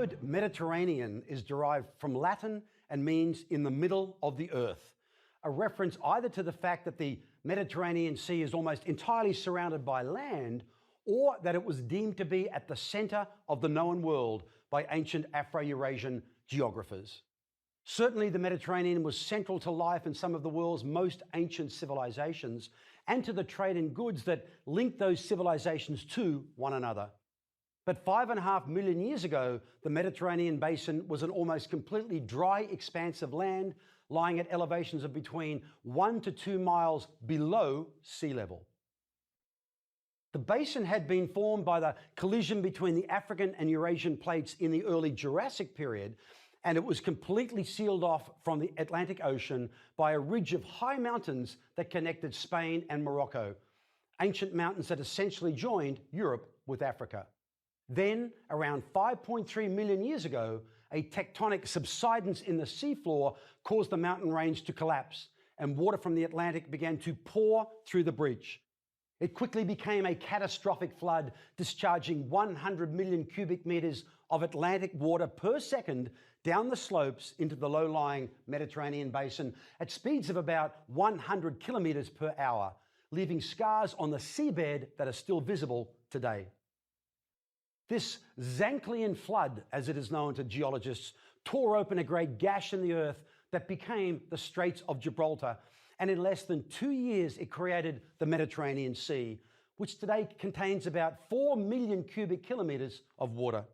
word Mediterranean is derived from Latin and means in the middle of the earth, a reference either to the fact that the Mediterranean Sea is almost entirely surrounded by land, or that it was deemed to be at the center of the known world by ancient Afro-Eurasian geographers. Certainly, the Mediterranean was central to life in some of the world's most ancient civilizations and to the trade in goods that linked those civilizations to one another. But 5.5 million years ago, the Mediterranean basin was an almost completely dry expanse of land lying at elevations of between 1 to 2 miles below sea level. The basin had been formed by the collision between the African and Eurasian plates in the early Jurassic period, and it was completely sealed off from the Atlantic Ocean by a ridge of high mountains that connected Spain and Morocco, ancient mountains that essentially joined Europe with Africa. Then, around 5.3 million years ago, a tectonic subsidence in the seafloor caused the mountain range to collapse, and water from the Atlantic began to pour through the breach. It quickly became a catastrophic flood, discharging 100 million cubic meters of Atlantic water per second down the slopes into the low-lying Mediterranean basin at speeds of about 100 kilometers per hour, leaving scars on the seabed that are still visible today. This Zanclean flood, as it is known to geologists, tore open a great gash in the earth that became the Straits of Gibraltar, and in less than 2 years it created the Mediterranean Sea, which today contains about 4 million cubic kilometers of water.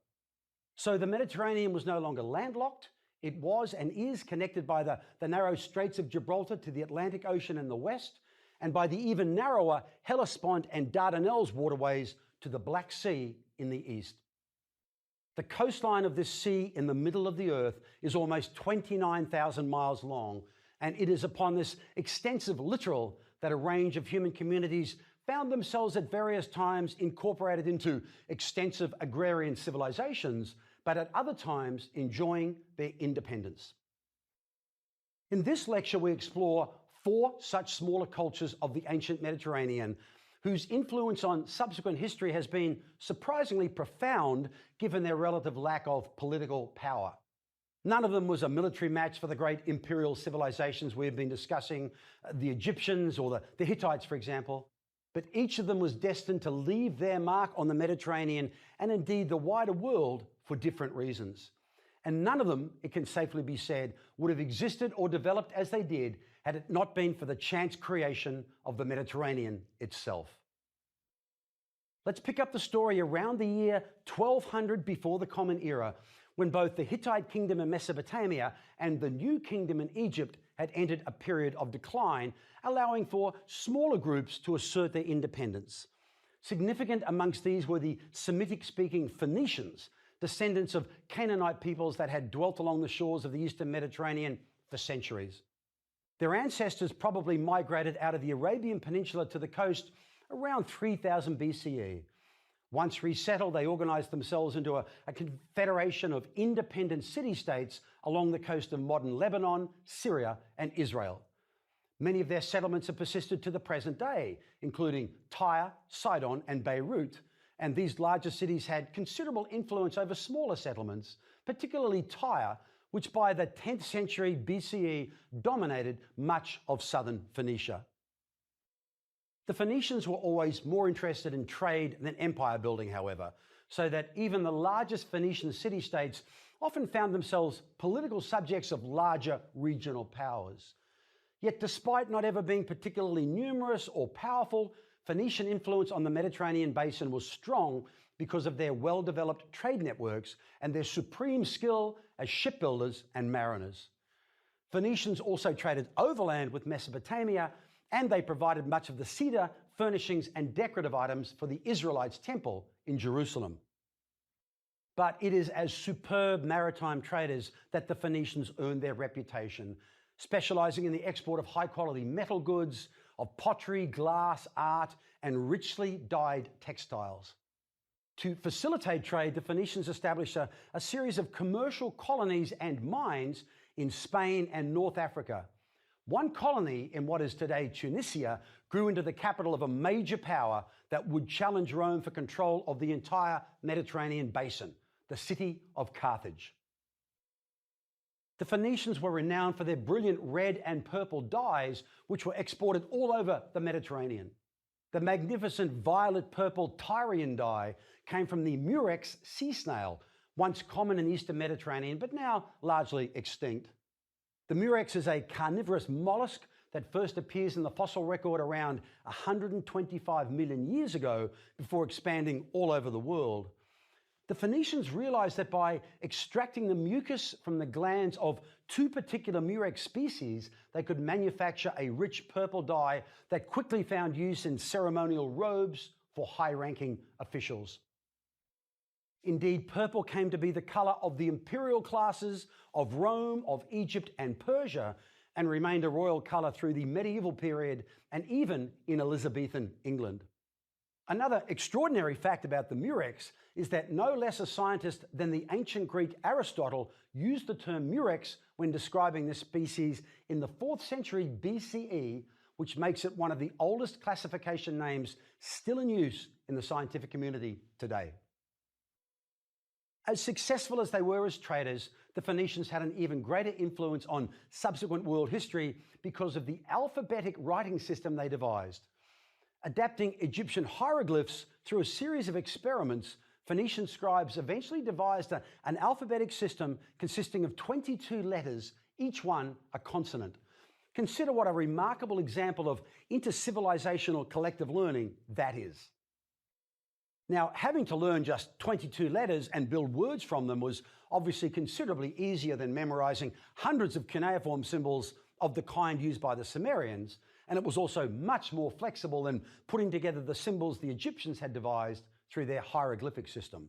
So the Mediterranean was no longer landlocked. It was and is connected by the narrow Straits of Gibraltar to the Atlantic Ocean in the west, and by the even narrower Hellespont and Dardanelles waterways to the Black Sea in the east. The coastline of this sea in the middle of the earth is almost 29,000 miles long, and it is upon this extensive littoral that a range of human communities found themselves at various times incorporated into extensive agrarian civilizations, but at other times enjoying their independence. In this lecture, we explore 4 such smaller cultures of the ancient Mediterranean, whose influence on subsequent history has been surprisingly profound given their relative lack of political power. None of them was a military match for the great imperial civilizations we've been discussing, the Egyptians or the Hittites, for example. But each of them was destined to leave their mark on the Mediterranean and indeed the wider world for different reasons. And none of them, it can safely be said, would have existed or developed as they did had it not been for the chance creation of the Mediterranean itself. Let's pick up the story around the year 1200 before the Common Era, when both the Hittite kingdom in Mesopotamia and the new kingdom in Egypt had entered a period of decline, allowing for smaller groups to assert their independence. Significant amongst these were the Semitic-speaking Phoenicians, descendants of Canaanite peoples that had dwelt along the shores of the eastern Mediterranean for centuries. Their ancestors probably migrated out of the Arabian Peninsula to the coast around 3000 BCE. Once resettled, they organized themselves into a confederation of independent city-states along the coast of modern Lebanon, Syria, and Israel. Many of their settlements have persisted to the present day, including Tyre, Sidon, and Beirut, and these larger cities had considerable influence over smaller settlements, particularly Tyre, which by the 10th century BCE dominated much of southern Phoenicia. The Phoenicians were always more interested in trade than empire building, however, so that even the largest Phoenician city-states often found themselves political subjects of larger regional powers. Yet despite not ever being particularly numerous or powerful, Phoenician influence on the Mediterranean basin was strong because of their well-developed trade networks and their supreme skill as shipbuilders and mariners. Phoenicians also traded overland with Mesopotamia, and they provided much of the cedar, furnishings, and decorative items for the Israelites' temple in Jerusalem. But it is as superb maritime traders that the Phoenicians earned their reputation, specializing in the export of high-quality metal goods, of pottery, glass, art, and richly dyed textiles. To facilitate trade, the Phoenicians established a series of commercial colonies and mines in Spain and North Africa. One colony in what is today Tunisia grew into the capital of a major power that would challenge Rome for control of the entire Mediterranean basin, the city of Carthage. The Phoenicians were renowned for their brilliant red and purple dyes, which were exported all over the Mediterranean. The magnificent violet-purple Tyrian dye came from the murex sea snail, once common in the Eastern Mediterranean, but now largely extinct. The murex is a carnivorous mollusk that first appears in the fossil record around 125 million years ago before expanding all over the world. The Phoenicians realized that by extracting the mucus from the glands of two particular murex species, they could manufacture a rich purple dye that quickly found use in ceremonial robes for high-ranking officials. Indeed, purple came to be the color of the imperial classes of Rome, of Egypt, and Persia, and remained a royal color through the medieval period and even in Elizabethan England. Another extraordinary fact about the murex is that no less a scientist than the ancient Greek Aristotle used the term murex when describing this species in the 4th century BCE, which makes it one of the oldest classification names still in use in the scientific community today. As successful as they were as traders, the Phoenicians had an even greater influence on subsequent world history because of the alphabetic writing system they devised. Adapting Egyptian hieroglyphs through a series of experiments, Phoenician scribes eventually devised an alphabetic system consisting of 22 letters, each one a consonant. Consider what a remarkable example of intercivilizational collective learning that is. Now, having to learn just 22 letters and build words from them was obviously considerably easier than memorizing hundreds of cuneiform symbols of the kind used by the Sumerians, and it was also much more flexible than putting together the symbols the Egyptians had devised through their hieroglyphic system.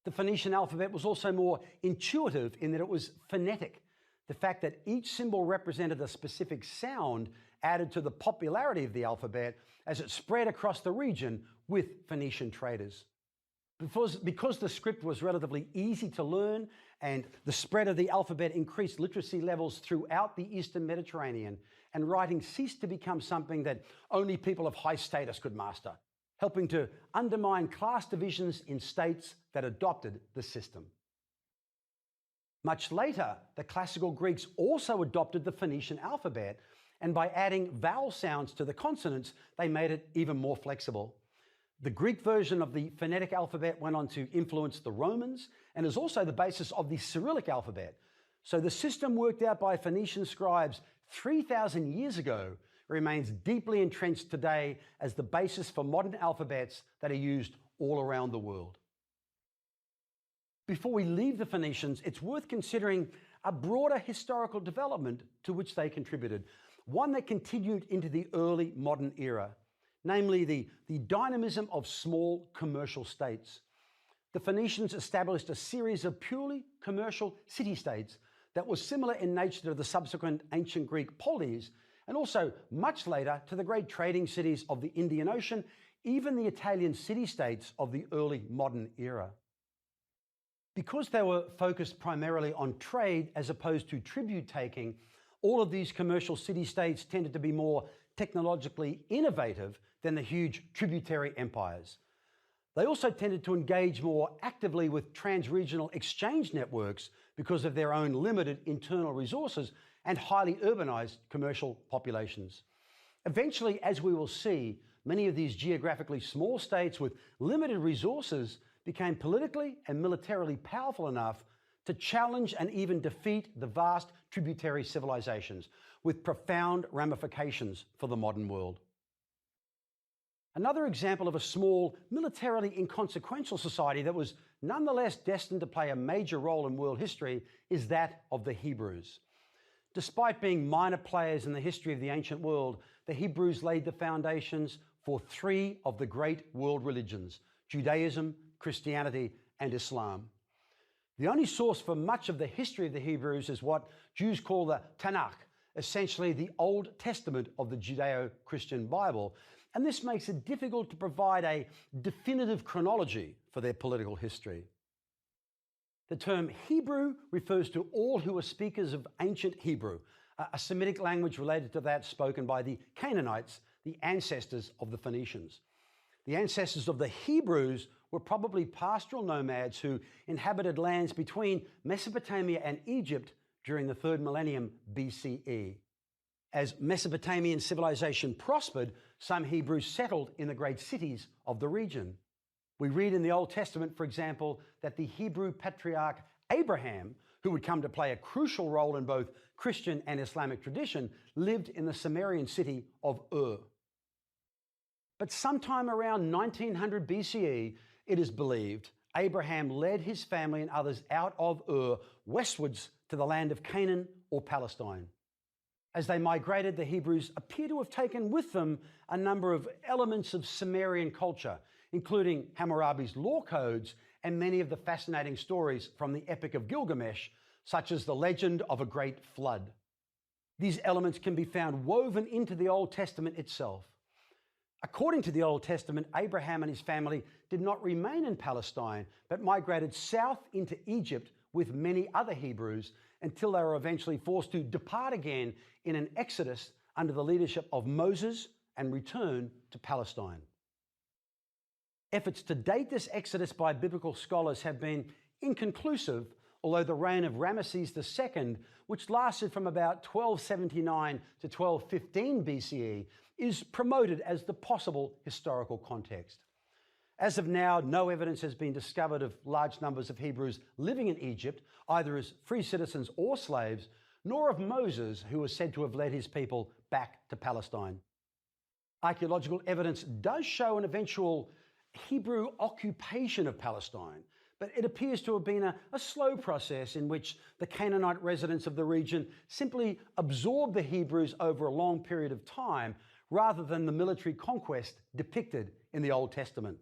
The Phoenician alphabet was also more intuitive in that it was phonetic. The fact that each symbol represented a specific sound added to the popularity of the alphabet as it spread across the region with Phoenician traders. Because the script was relatively easy to learn and the spread of the alphabet increased literacy levels throughout the Eastern Mediterranean, and writing ceased to become something that only people of high status could master, helping to undermine class divisions in states that adopted the system. Much later, the classical Greeks also adopted the Phoenician alphabet, and by adding vowel sounds to the consonants, they made it even more flexible. The Greek version of the phonetic alphabet went on to influence the Romans and is also the basis of the Cyrillic alphabet. So the system worked out by Phoenician scribes 3,000 years ago remains deeply entrenched today as the basis for modern alphabets that are used all around the world. Before we leave the Phoenicians, it's worth considering a broader historical development to which they contributed, one that continued into the early modern era, namely the dynamism of small commercial states. The Phoenicians established a series of purely commercial city-states that was similar in nature to the subsequent ancient Greek polis, and also much later to the great trading cities of the Indian Ocean, even the Italian city-states of the early modern era. Because they were focused primarily on trade as opposed to tribute-taking, all of these commercial city-states tended to be more technologically innovative than the huge tributary empires. They also tended to engage more actively with trans-regional exchange networks because of their own limited internal resources and highly urbanized commercial populations. Eventually, as we will see, many of these geographically small states with limited resources became politically and militarily powerful enough to challenge and even defeat the vast tributary civilizations, with profound ramifications for the modern world. Another example of a small, militarily inconsequential society that was nonetheless destined to play a major role in world history is that of the Hebrews. Despite being minor players in the history of the ancient world, the Hebrews laid the foundations for three of the great world religions: Judaism, Christianity, and Islam. The only source for much of the history of the Hebrews is what Jews call the Tanakh, essentially the Old Testament of the Judeo-Christian Bible, and this makes it difficult to provide a definitive chronology for their political history. The term Hebrew refers to all who are speakers of ancient Hebrew, a Semitic language related to that spoken by the Canaanites, the ancestors of the Phoenicians. The ancestors of the Hebrews were probably pastoral nomads who inhabited lands between Mesopotamia and Egypt during the 3rd millennium BCE. As Mesopotamian civilization prospered, some Hebrews settled in the great cities of the region. We read in the Old Testament, for example, that the Hebrew patriarch Abraham, who would come to play a crucial role in both Christian and Islamic tradition, lived in the Sumerian city of Ur. But sometime around 1900 BCE, it is believed, Abraham led his family and others out of Ur westwards to the land of Canaan or Palestine. As they migrated, the Hebrews appear to have taken with them a number of elements of Sumerian culture, including Hammurabi's law codes and many of the fascinating stories from the Epic of Gilgamesh, such as the legend of a great flood. These elements can be found woven into the Old Testament itself. According to the Old Testament, Abraham and his family did not remain in Palestine, but migrated south into Egypt with many other Hebrews until they were eventually forced to depart again in an exodus under the leadership of Moses and return to Palestine. Efforts to date this exodus by biblical scholars have been inconclusive, although the reign of Ramesses II, which lasted from about 1279 to 1215 BCE, is promoted as the possible historical context. As of now, no evidence has been discovered of large numbers of Hebrews living in Egypt, either as free citizens or slaves, nor of Moses, who was said to have led his people back to Palestine. Archaeological evidence does show an eventual Hebrew occupation of Palestine, but it appears to have been a slow process in which the Canaanite residents of the region simply absorbed the Hebrews over a long period of time, rather than the military conquest depicted in the Old Testament.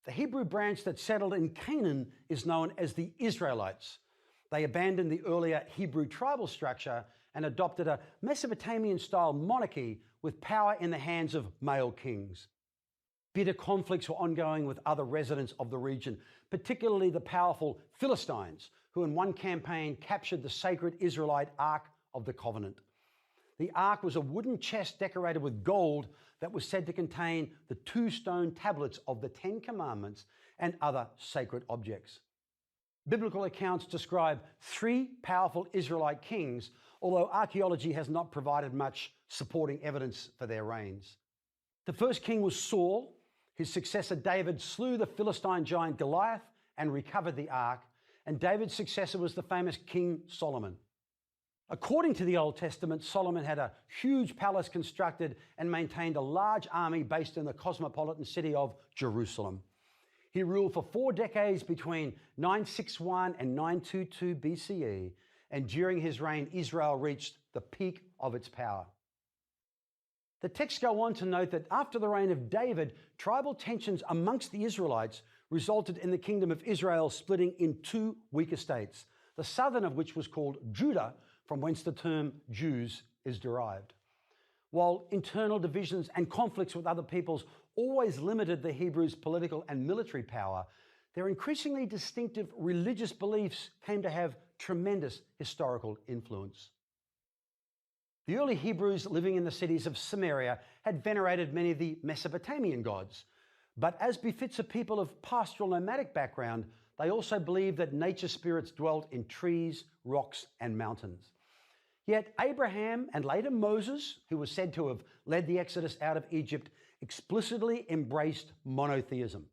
The Hebrew branch that settled in Canaan is known as the Israelites. They abandoned the earlier Hebrew tribal structure and adopted a Mesopotamian-style monarchy with power in the hands of male kings. Bitter conflicts were ongoing with other residents of the region, particularly the powerful Philistines, who in one campaign captured the sacred Israelite Ark of the Covenant. The Ark was a wooden chest decorated with gold that was said to contain the 2 stone tablets of the 10 Commandments and other sacred objects. Biblical accounts describe 3 powerful Israelite kings, although archaeology has not provided much supporting evidence for their reigns. The first king was Saul. His successor David slew the Philistine giant Goliath and recovered the ark, and David's successor was the famous King Solomon. According to the Old Testament, Solomon had a huge palace constructed and maintained a large army based in the cosmopolitan city of Jerusalem. He ruled for 4 decades between 961 and 922 BCE, and during his reign, Israel reached the peak of its power. The texts go on to note that after the reign of David, tribal tensions amongst the Israelites resulted in the kingdom of Israel splitting in 2 weaker states, the southern of which was called Judah, from whence the term Jews is derived. While internal divisions and conflicts with other peoples always limited the Hebrews' political and military power, their increasingly distinctive religious beliefs came to have tremendous historical influence. The early Hebrews living in the cities of Samaria had venerated many of the Mesopotamian gods, but as befits a people of pastoral nomadic background, they also believed that nature spirits dwelt in trees, rocks, and mountains. Yet Abraham and later Moses, who was said to have led the Exodus out of Egypt, explicitly embraced monotheism.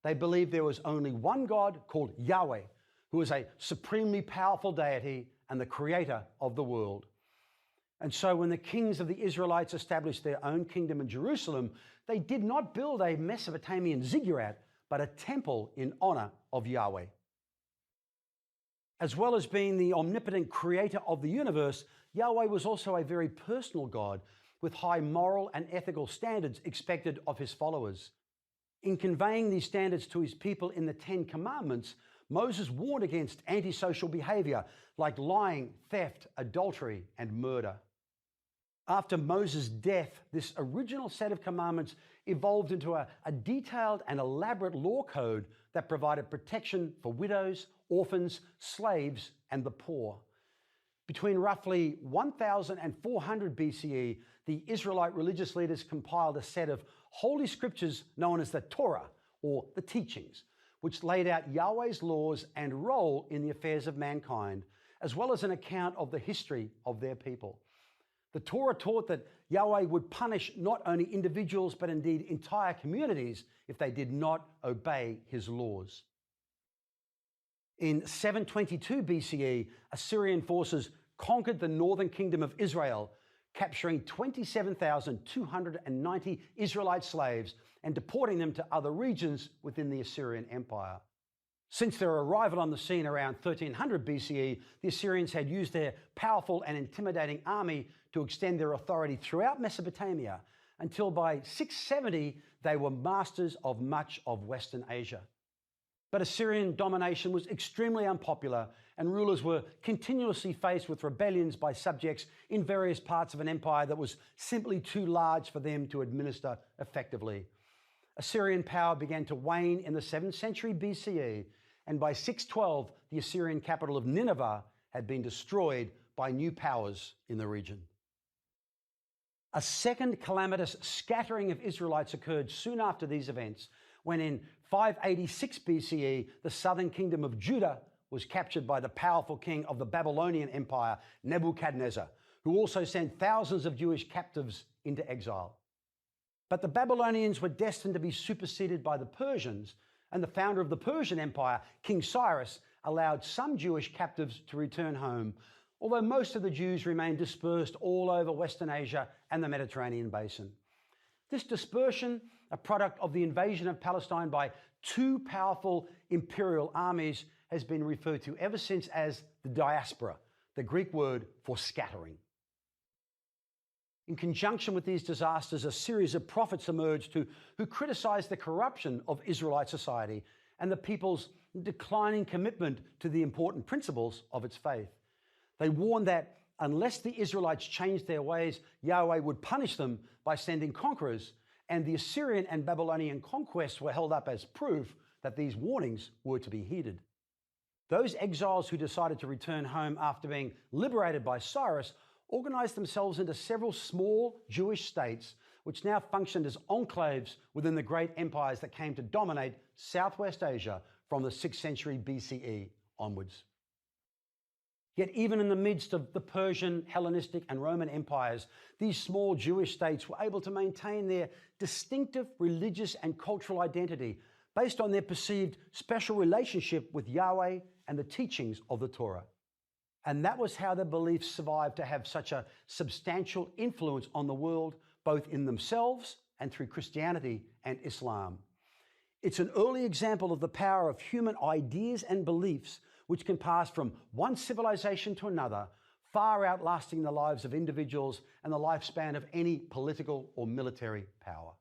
They believed there was only one God called Yahweh, who was a supremely powerful deity and the creator of the world. And so when the kings of the Israelites established their own kingdom in Jerusalem, they did not build a Mesopotamian ziggurat, but a temple in honor of Yahweh. As well as being the omnipotent creator of the universe, Yahweh was also a very personal God with high moral and ethical standards expected of his followers. In conveying these standards to his people in the 10 Commandments, Moses warned against antisocial behavior like lying, theft, adultery, and murder. After Moses' death, this original set of commandments evolved into a detailed and elaborate law code that provided protection for widows, orphans, slaves, and the poor. Between roughly 1000 and 400 BCE, the Israelite religious leaders compiled a set of holy scriptures known as the Torah, or the teachings, which laid out Yahweh's laws and role in the affairs of mankind, as well as an account of the history of their people. The Torah taught that Yahweh would punish not only individuals, but indeed entire communities if they did not obey his laws. In 722 BCE, Assyrian forces conquered the northern kingdom of Israel, capturing 27,290 Israelite slaves and deporting them to other regions within the Assyrian Empire. Since their arrival on the scene around 1300 BCE, the Assyrians had used their powerful and intimidating army to extend their authority throughout Mesopotamia until by 670 they were masters of much of Western Asia. But Assyrian domination was extremely unpopular, and rulers were continuously faced with rebellions by subjects in various parts of an empire that was simply too large for them to administer effectively. Assyrian power began to wane in the 7th century BCE, and by 612, the Assyrian capital of Nineveh had been destroyed by new powers in the region. A second calamitous scattering of Israelites occurred soon after these events, when in 586 BCE, the southern kingdom of Judah was captured by the powerful king of the Babylonian Empire, Nebuchadnezzar, who also sent thousands of Jewish captives into exile. But the Babylonians were destined to be superseded by the Persians, and the founder of the Persian Empire, King Cyrus, allowed some Jewish captives to return home, although most of the Jews remained dispersed all over Western Asia and the Mediterranean basin. This dispersion, a product of the invasion of Palestine by two powerful imperial armies, has been referred to ever since as the diaspora, the Greek word for scattering. In conjunction with these disasters, a series of prophets emerged who criticized the corruption of Israelite society and the people's declining commitment to the important principles of its faith. They warned that unless the Israelites changed their ways, Yahweh would punish them by sending conquerors, and the Assyrian and Babylonian conquests were held up as proof that these warnings were to be heeded. Those exiles who decided to return home after being liberated by Cyrus organized themselves into several small Jewish states, which now functioned as enclaves within the great empires that came to dominate Southwest Asia from the 6th century BCE onwards. Yet even in the midst of the Persian, Hellenistic, and Roman empires, these small Jewish states were able to maintain their distinctive religious and cultural identity based on their perceived special relationship with Yahweh and the teachings of the Torah. And that was how their beliefs survived to have such a substantial influence on the world, both in themselves and through Christianity and Islam. It's an early example of the power of human ideas and beliefs, which can pass from one civilization to another, far outlasting the lives of individuals and the lifespan of any political or military power.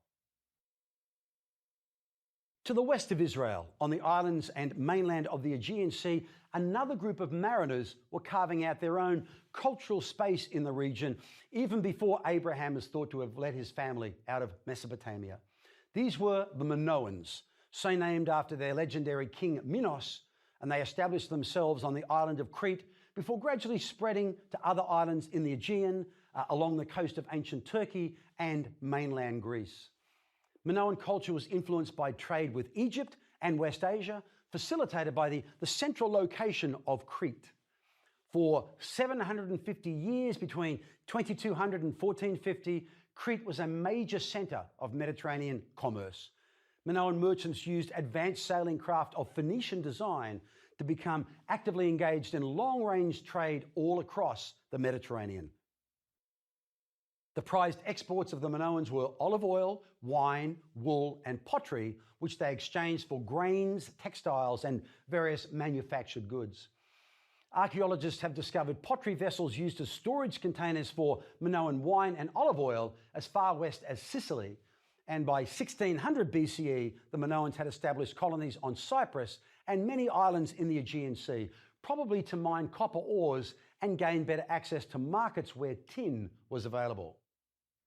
To the west of Israel, on the islands and mainland of the Aegean Sea, another group of mariners were carving out their own cultural space in the region, even before Abraham is thought to have led his family out of Mesopotamia. These were the Minoans, so named after their legendary king Minos, and they established themselves on the island of Crete before gradually spreading to other islands in the Aegean, along the coast of ancient Turkey and mainland Greece. Minoan culture was influenced by trade with Egypt and West Asia, facilitated by the central location of Crete. For 750 years, between 2200 and 1450, Crete was a major center of Mediterranean commerce. Minoan merchants used advanced sailing craft of Phoenician design to become actively engaged in long-range trade all across the Mediterranean. The prized exports of the Minoans were olive oil, wine, wool, and pottery, which they exchanged for grains, textiles, and various manufactured goods. Archaeologists have discovered pottery vessels used as storage containers for Minoan wine and olive oil as far west as Sicily. And by 1600 BCE, the Minoans had established colonies on Cyprus and many islands in the Aegean Sea, probably to mine copper ores and gain better access to markets where tin was available.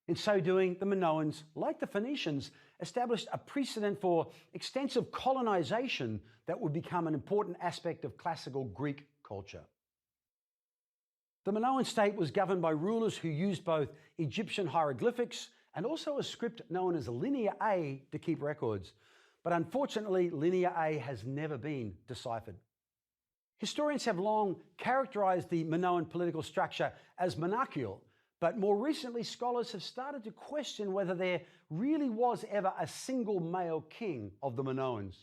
In so doing, the Minoans, like the Phoenicians, established a precedent for extensive colonization that would become an important aspect of classical Greek culture. The Minoan state was governed by rulers who used both Egyptian hieroglyphics and also a script known as Linear A to keep records. but unfortunately, linear A has never been deciphered. Historians have long characterized the Minoan political structure as monarchical, but more recently, scholars have started to question whether there really was ever a single male king of the Minoans.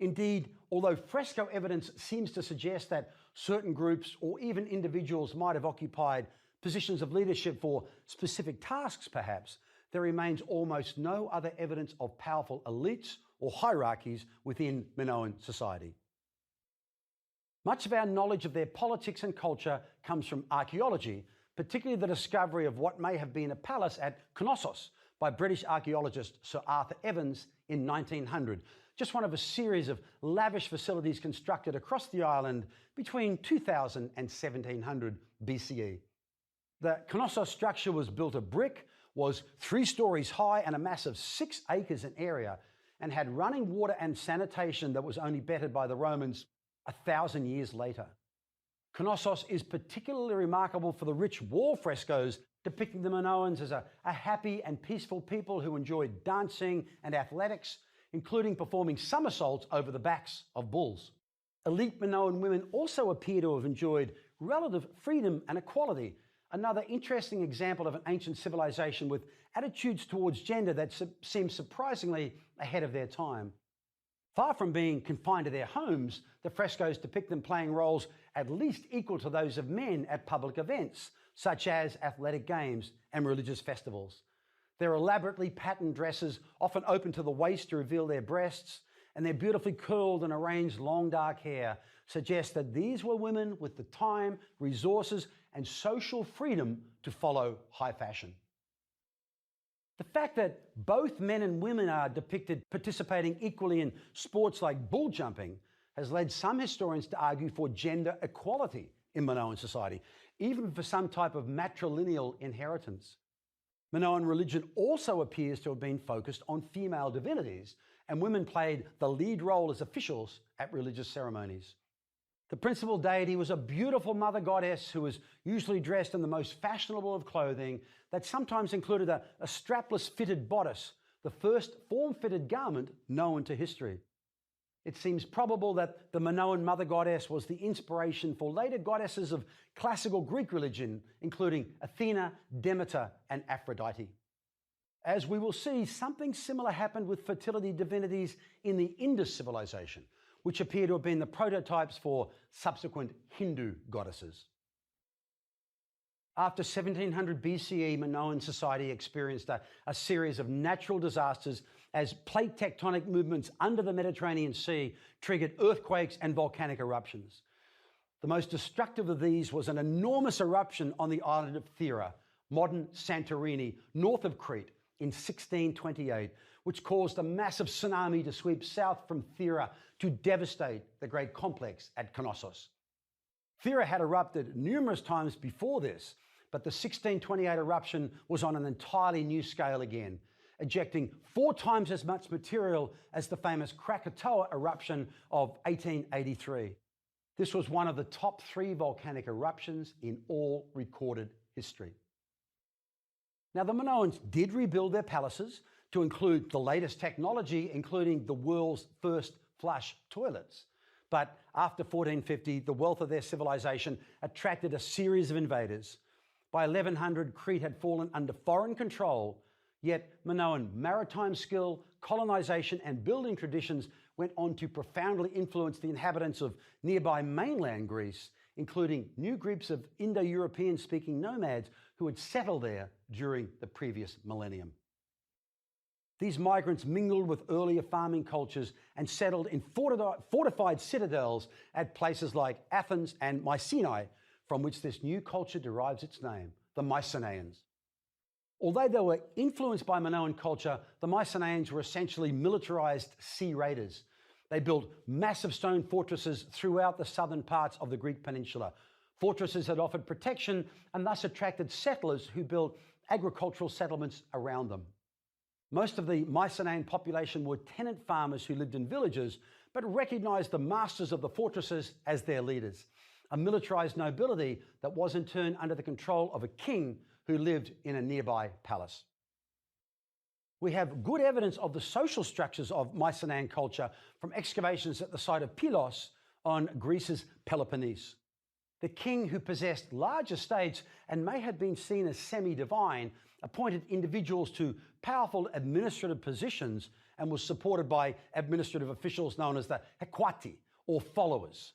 Indeed, although fresco evidence seems to suggest that certain groups or even individuals might have occupied positions of leadership for specific tasks perhaps, there remains almost no other evidence of powerful elites or hierarchies within Minoan society. Much of our knowledge of their politics and culture comes from archaeology, particularly the discovery of what may have been a palace at Knossos by British archaeologist Sir Arthur Evans in 1900, just one of a series of lavish facilities constructed across the island between 2000 and 1700 BCE. The Knossos structure was built of brick, was 3 stories high and a massive 6 acres in area, and had running water and sanitation that was only bettered by the Romans 1,000 years later. Knossos is particularly remarkable for the rich wall frescoes depicting the Minoans as a happy and peaceful people who enjoyed dancing and athletics, including performing somersaults over the backs of bulls. Elite Minoan women also appear to have enjoyed relative freedom and equality, another interesting example of an ancient civilization with attitudes towards gender that seem surprisingly ahead of their time. Far from being confined to their homes, the frescoes depict them playing roles at least equal to those of men at public events, such as athletic games and religious festivals. Their elaborately patterned dresses, often open to the waist to reveal their breasts, and their beautifully curled and arranged long dark hair suggest that these were women with the time, resources, and social freedom to follow high fashion. The fact that both men and women are depicted participating equally in sports like bull jumping has led some historians to argue for gender equality in Minoan society, even for some type of matrilineal inheritance. Minoan religion also appears to have been focused on female divinities, and women played the lead role as officials at religious ceremonies. The principal deity was a beautiful mother goddess who was usually dressed in the most fashionable of clothing that sometimes included a strapless fitted bodice, the first form-fitted garment known to history. It seems probable that the Minoan mother goddess was the inspiration for later goddesses of classical Greek religion, including Athena, Demeter, and Aphrodite. As we will see, something similar happened with fertility divinities in the Indus civilization, which appear to have been the prototypes for subsequent Hindu goddesses. After 1700 BCE, Minoan society experienced a series of natural disasters as plate tectonic movements under the Mediterranean Sea triggered earthquakes and volcanic eruptions. The most destructive of these was an enormous eruption on the island of Thera, modern Santorini, north of Crete, in 1628, which caused a massive tsunami to sweep south from Thera to devastate the great complex at Knossos. Thera had erupted numerous times before this, but the 1628 eruption was on an entirely new scale again, ejecting 4 times as much material as the famous Krakatoa eruption of 1883. This was one of the top 3 volcanic eruptions in all recorded history. Now, the Minoans did rebuild their palaces to include the latest technology, including the world's first flush toilets. But after 1450, the wealth of their civilization attracted a series of invaders. By 1100, Crete had fallen under foreign control, yet Minoan maritime skill, colonization, and building traditions went on to profoundly influence the inhabitants of nearby mainland Greece, including new groups of Indo-European speaking nomads who had settled there during the previous millennium. These migrants mingled with earlier farming cultures and settled in fortified citadels at places like Athens and Mycenae, from which this new culture derives its name, the Mycenaeans. Although they were influenced by Minoan culture, the Mycenaeans were essentially militarized sea raiders. They built massive stone fortresses throughout the southern parts of the Greek peninsula, fortresses that offered protection and thus attracted settlers who built agricultural settlements around them. Most of the Mycenaean population were tenant farmers who lived in villages, but recognized the masters of the fortresses as their leaders, a militarized nobility that was in turn under the control of a king who lived in a nearby palace. We have good evidence of the social structures of Mycenaean culture from excavations at the site of Pylos on Greece's Peloponnese. The king, who possessed large estates and may have been seen as semi-divine, appointed individuals to powerful administrative positions and was supported by administrative officials known as the Hekwati, or followers.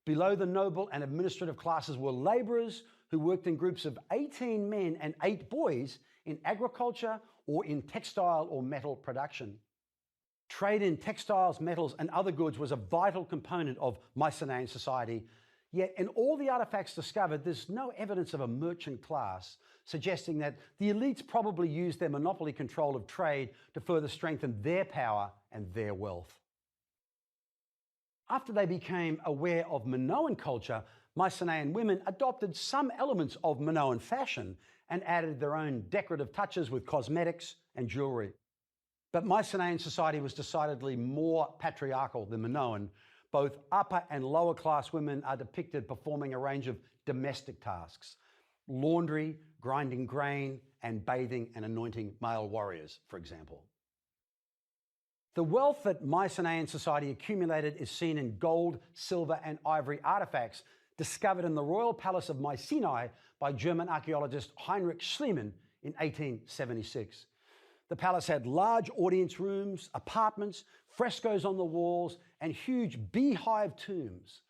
Below the noble and administrative classes were laborers who worked in groups of 18 men and 8 boys in agriculture or in textile or metal production. Trade in textiles, metals, and other goods was a vital component of Mycenaean society, yet in all the artifacts discovered, there's no evidence of a merchant class, suggesting that the elites probably used their monopoly control of trade to further strengthen their power and their wealth. After they became aware of Minoan culture, Mycenaean women adopted some elements of Minoan fashion and added their own decorative touches with cosmetics and jewelry. But Mycenaean society was decidedly more patriarchal than Minoan. Both upper and lower class women are depicted performing a range of domestic tasks: laundry, grinding grain, and bathing and anointing male warriors, for example. The wealth that Mycenaean society accumulated is seen in gold, silver, and ivory artifacts discovered in the royal palace of Mycenae by German archaeologist Heinrich Schliemann in 1876. The palace had large audience rooms, apartments, frescoes on the walls, and huge beehive tombs.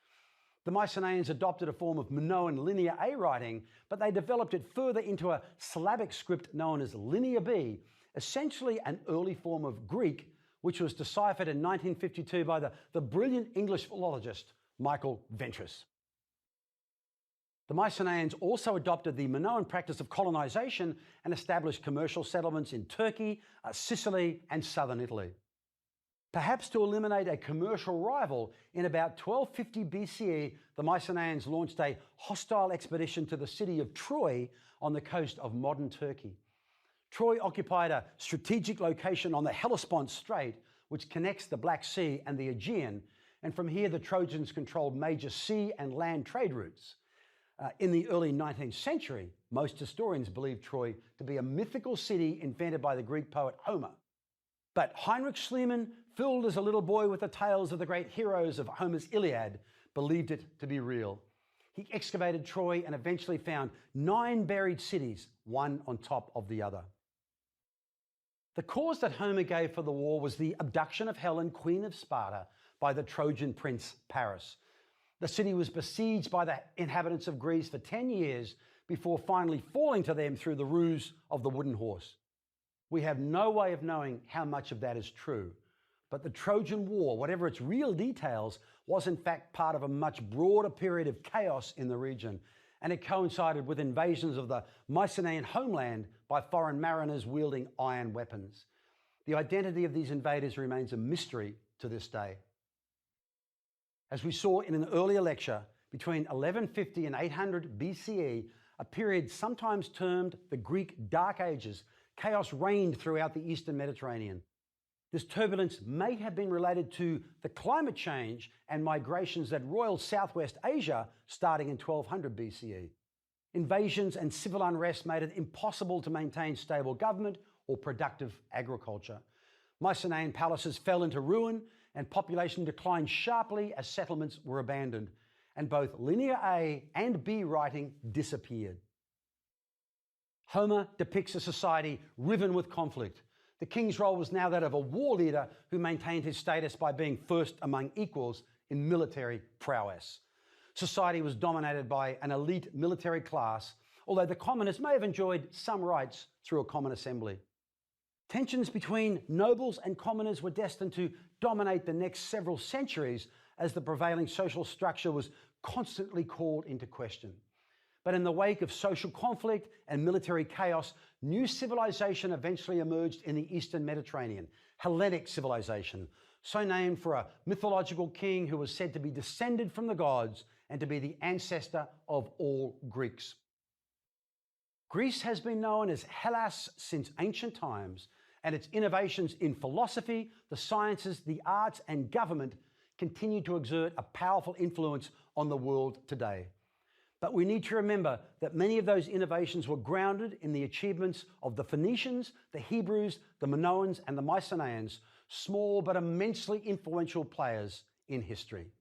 The Mycenaeans adopted a form of Minoan Linear A writing, but they developed it further into a syllabic script known as Linear B, essentially an early form of Greek, which was deciphered in 1952 by the brilliant English philologist Michael Ventris. The Mycenaeans also adopted the Minoan practice of colonization and established commercial settlements in Turkey, Sicily, and southern Italy. Perhaps to eliminate a commercial rival, in about 1250 BCE, the Mycenaeans launched a hostile expedition to the city of Troy on the coast of modern Turkey. Troy occupied a strategic location on the Hellespont Strait, which connects the Black Sea and the Aegean, and from here the Trojans controlled major sea and land trade routes. In the early 19th century, most historians believed Troy to be a mythical city invented by the Greek poet Homer. But Heinrich Schliemann, filled as a little boy with the tales of the great heroes of Homer's Iliad, believed it to be real. He excavated Troy and eventually found 9 buried cities, one on top of the other. The cause that Homer gave for the war was the abduction of Helen, Queen of Sparta, by the Trojan prince Paris. The city was besieged by the inhabitants of Greece for 10 years before finally falling to them through the ruse of the wooden horse. We have no way of knowing how much of that is true, but the Trojan War, whatever its real details, was in fact part of a much broader period of chaos in the region, and it coincided with invasions of the Mycenaean homeland by foreign mariners wielding iron weapons. The identity of these invaders remains a mystery to this day. As we saw in an earlier lecture, between 1150 and 800 BCE, a period sometimes termed the Greek Dark Ages, chaos reigned throughout the Eastern Mediterranean. This turbulence may have been related to the climate change and migrations that roiled Southwest Asia starting in 1200 BCE. Invasions and civil unrest made it impossible to maintain stable government or productive agriculture. Mycenaean palaces fell into ruin and population declined sharply as settlements were abandoned, and both Linear A and B writing disappeared. Homer depicts a society riven with conflict. The king's role was now that of a war leader who maintained his status by being first among equals in military prowess. Society was dominated by an elite military class, although the commoners may have enjoyed some rights through a common assembly. Tensions between nobles and commoners were destined to dominate the next several centuries as the prevailing social structure was constantly called into question. But in the wake of social conflict and military chaos, new civilization eventually emerged in the Eastern Mediterranean, Hellenic civilization, so named for a mythological king who was said to be descended from the gods and to be the ancestor of all Greeks. Greece has been known as Hellas since ancient times, and its innovations in philosophy, the sciences, the arts, and government continue to exert a powerful influence on the world today. But we need to remember that many of those innovations were grounded in the achievements of the Phoenicians, the Hebrews, the Minoans, and the Mycenaeans, small but immensely influential players in history.